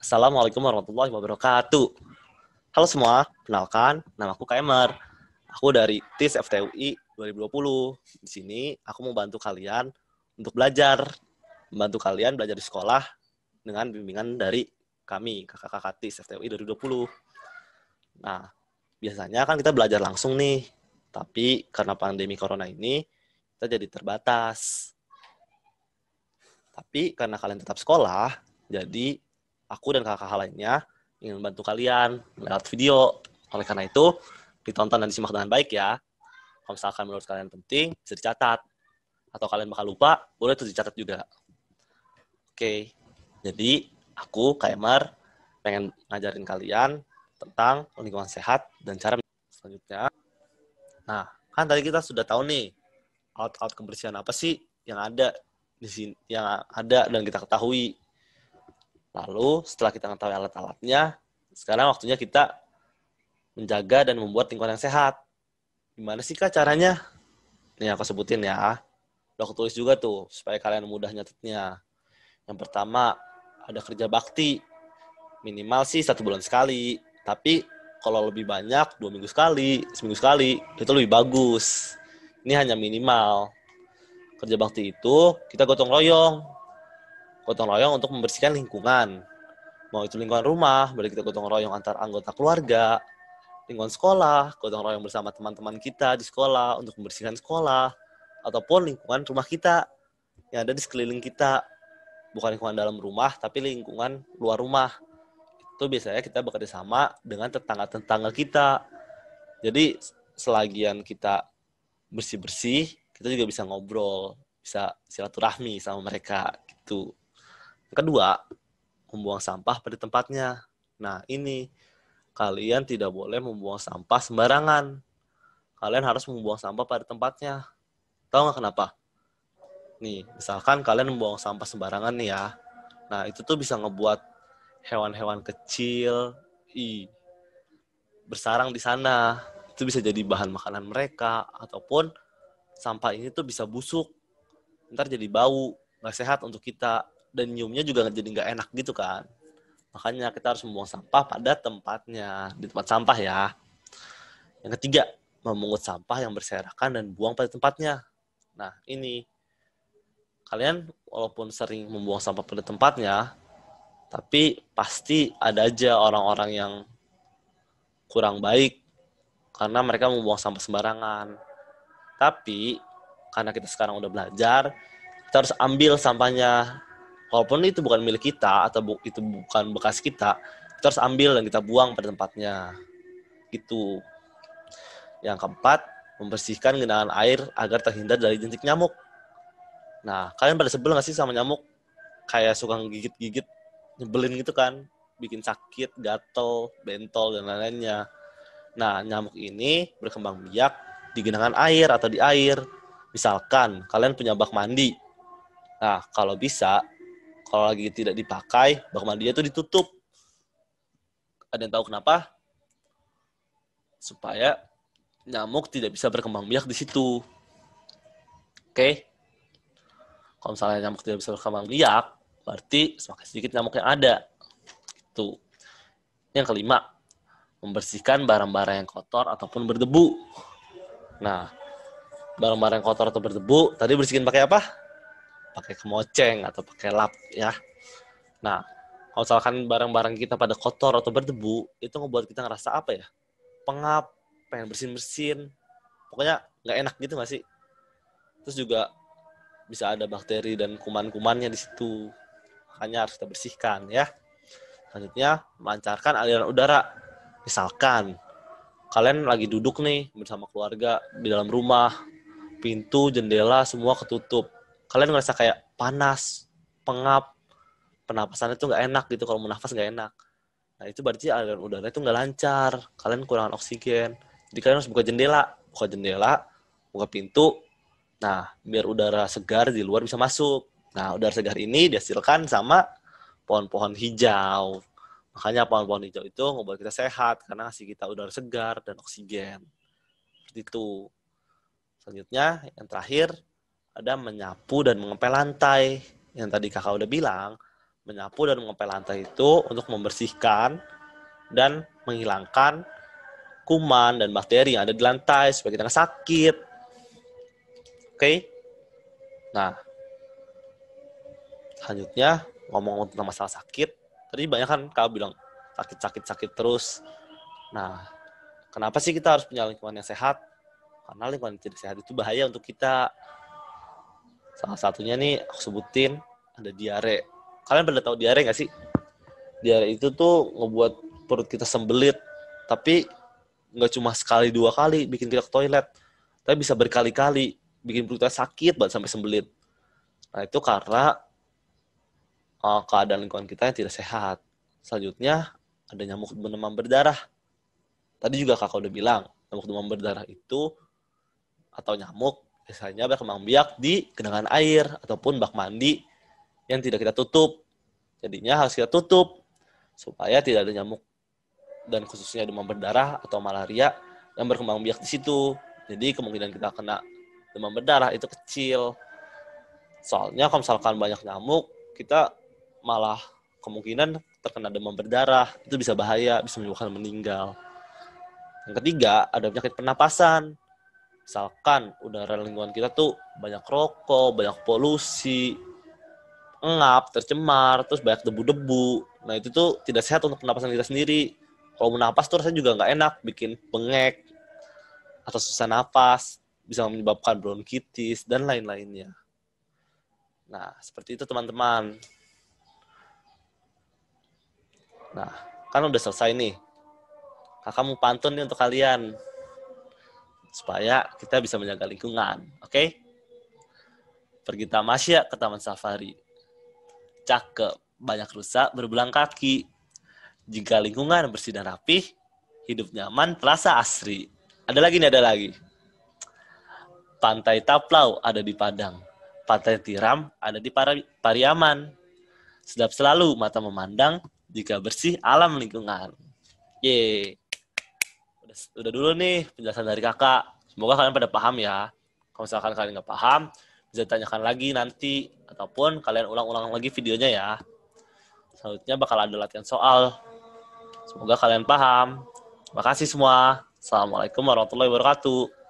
Assalamualaikum warahmatullahi wabarakatuh. Halo semua, kenalkan, namaku Kaemer. Aku dari TIS FTUI 2020. Di sini aku mau bantu kalian untuk belajar. Membantu kalian belajar di sekolah dengan bimbingan dari kami, kakak-kakak TIS FTUI 2020. Nah, biasanya kan kita belajar langsung nih. Tapi karena pandemi corona ini, kita jadi terbatas. Tapi karena kalian tetap sekolah, jadi aku dan kakak-kakak lainnya ingin membantu kalian lewat video. Oleh karena itu, ditonton dan disimak dengan baik ya. Kalau misalkan menurut kalian penting, bisa dicatat. Atau kalian bakal lupa, boleh tuh dicatat juga. Oke, jadi aku, Kaimar, pengen ngajarin kalian tentang lingkungan sehat dan cara selanjutnya. Nah, kan tadi kita sudah tahu nih, alat-alat kebersihan apa sih yang ada di sini, yang ada dan kita ketahui. Lalu setelah kita mengetahui alat-alatnya, sekarang waktunya kita menjaga dan membuat lingkungan yang sehat. Gimana sih Kak caranya? Nih aku sebutin ya. Udah aku tulis juga tuh, supaya kalian mudah nyatetnya. Yang pertama, ada kerja bakti. Minimal sih 1 bulan sekali. Tapi kalau lebih banyak, 2 minggu sekali, seminggu sekali, itu lebih bagus. Ini hanya minimal. Kerja bakti itu, kita gotong royong. Gotong royong untuk membersihkan lingkungan. Mau itu lingkungan rumah, berarti kita gotong royong antar anggota keluarga, lingkungan sekolah, gotong royong bersama teman-teman kita di sekolah untuk membersihkan sekolah, ataupun lingkungan rumah kita yang ada di sekeliling kita. Bukan lingkungan dalam rumah, tapi lingkungan luar rumah. Itu biasanya kita bekerja sama dengan tetangga-tetangga kita. Jadi selagian kita bersih-bersih, kita juga bisa ngobrol, bisa silaturahmi sama mereka gitu. Yang kedua, membuang sampah pada tempatnya. Nah, ini kalian tidak boleh membuang sampah sembarangan. Kalian harus membuang sampah pada tempatnya. Tahu nggak kenapa? Nih, misalkan kalian membuang sampah sembarangan nih ya. Nah, itu tuh bisa ngebuat hewan-hewan kecil bersarang di sana. Itu bisa jadi bahan makanan mereka. Ataupun sampah ini tuh bisa busuk. Ntar jadi bau, nggak sehat untuk kita. Dan nyiumnya juga jadi nggak enak gitu kan. Makanya kita harus membuang sampah pada tempatnya. Di tempat sampah ya. Yang ketiga, memungut sampah yang berserakan dan buang pada tempatnya. Nah, ini kalian walaupun sering membuang sampah pada tempatnya, tapi pasti ada aja orang-orang yang kurang baik karena mereka membuang sampah sembarangan. Tapi karena kita sekarang udah belajar, kita harus ambil sampahnya. Walaupun itu bukan milik kita atau itu bukan bekas kita harus ambil dan kita buang pada tempatnya. Gitu. Yang keempat, membersihkan genangan air agar terhindar dari jentik nyamuk. Nah, kalian pada sebel nggak sih sama nyamuk? Kayak suka gigit-gigit, nyebelin gitu kan? Bikin sakit, gatel, bentol, dan lain-lainnya. Nah, nyamuk ini berkembang biak di genangan air atau di air. Misalkan, kalian punya bak mandi. Nah, kalau bisa, kalau lagi tidak dipakai, bak mandinya itu ditutup. Ada yang tahu kenapa? Supaya nyamuk tidak bisa berkembang biak di situ. Oke? Kalau misalnya nyamuk tidak bisa berkembang biak, berarti semakin sedikit nyamuk yang ada. Tuh. Yang kelima, membersihkan barang-barang yang kotor ataupun berdebu. Nah, barang-barang yang kotor atau berdebu, tadi bersihin pakai apa? Pakai kemoceng atau pakai lap ya. Nah, kalau misalkan barang-barang kita pada kotor atau berdebu, itu ngebuat kita ngerasa apa ya? Pengap, pengen bersin-bersin. Pokoknya nggak enak gitu nggak sih? Terus juga bisa ada bakteri dan kuman-kumannya di situ. Makanya harus kita bersihkan ya. Selanjutnya, melancarkan aliran udara. Misalkan, kalian lagi duduk nih bersama keluarga di dalam rumah, pintu, jendela, semua ketutup. Kalian ngerasa kayak panas, pengap, pernapasan itu nggak enak gitu, kalau mau nafas nggak enak. Nah, itu berarti aliran udara itu nggak lancar, kalian kurang oksigen. Jadi kalian harus buka jendela, buka pintu. Nah, biar udara segar di luar bisa masuk. Nah, udara segar ini dihasilkan sama pohon-pohon hijau. Makanya pohon-pohon hijau itu membuat kita sehat karena ngasih kita udara segar dan oksigen. Seperti itu. Selanjutnya, yang terakhir ada menyapu dan mengepel lantai. Yang tadi kakak udah bilang, Menyapu dan mengepel lantai itu untuk membersihkan dan menghilangkan kuman dan bakteri yang ada di lantai supaya kita nggak sakit. Oke? Nah, selanjutnya ngomong tentang masalah sakit. Tadi banyak kan kau bilang sakit terus. Nah, kenapa sih kita harus punya lingkungan yang sehat? Karena lingkungan yang tidak sehat itu bahaya untuk kita. Salah satunya nih aku sebutin ada diare. Kalian pernah tahu diare nggak sih? Diare itu tuh ngebuat perut kita sembelit, tapi nggak cuma sekali dua kali bikin kita ke toilet, tapi bisa berkali-kali bikin perut kita sakit banget sampai sembelit. Nah itu karena keadaan lingkungan kita yang tidak sehat. Selanjutnya ada nyamuk demam berdarah. Tadi juga kakak udah bilang nyamuk demam berdarah itu atau nyamuk biasanya berkembang biak di genangan air ataupun bak mandi yang tidak kita tutup. Jadinya harus kita tutup supaya tidak ada nyamuk dan khususnya demam berdarah atau malaria yang berkembang biak di situ. Jadi kemungkinan kita kena demam berdarah itu kecil. Soalnya kalau misalkan banyak nyamuk, kita malah kemungkinan terkena demam berdarah. Itu bisa bahaya, bisa menyebabkan meninggal. Yang ketiga, ada penyakit pernapasan. Misalkan udara lingkungan kita tuh banyak rokok, banyak polusi, ngap, tercemar, terus banyak debu-debu. Nah itu tuh tidak sehat untuk pernapasan kita sendiri. Kalau menapas tuh rasanya juga nggak enak, bikin bengek atau susah napas, bisa menyebabkan bronkitis dan lain-lainnya. Nah seperti itu teman-teman. Nah kan udah selesai nih. Kakak mau pantun nih untuk kalian supaya kita bisa menjaga lingkungan, oke? Pergi tamasya ke taman safari. Cakep, banyak rusa berbelang kaki. Jika lingkungan bersih dan rapih, hidup nyaman terasa asri. Ada lagi. Pantai Taplau ada di Padang. Pantai Tiram ada di Pariaman. Sedap selalu mata memandang jika bersih alam lingkungan. Yeay. Udah dulu nih penjelasan dari kakak. Semoga kalian pada paham ya. Kalau misalkan kalian nggak paham, bisa ditanyakan lagi nanti. Ataupun kalian ulang-ulang lagi videonya ya. Selanjutnya bakal ada latihan soal. Semoga kalian paham. Terima kasih semua. Assalamualaikum warahmatullahi wabarakatuh.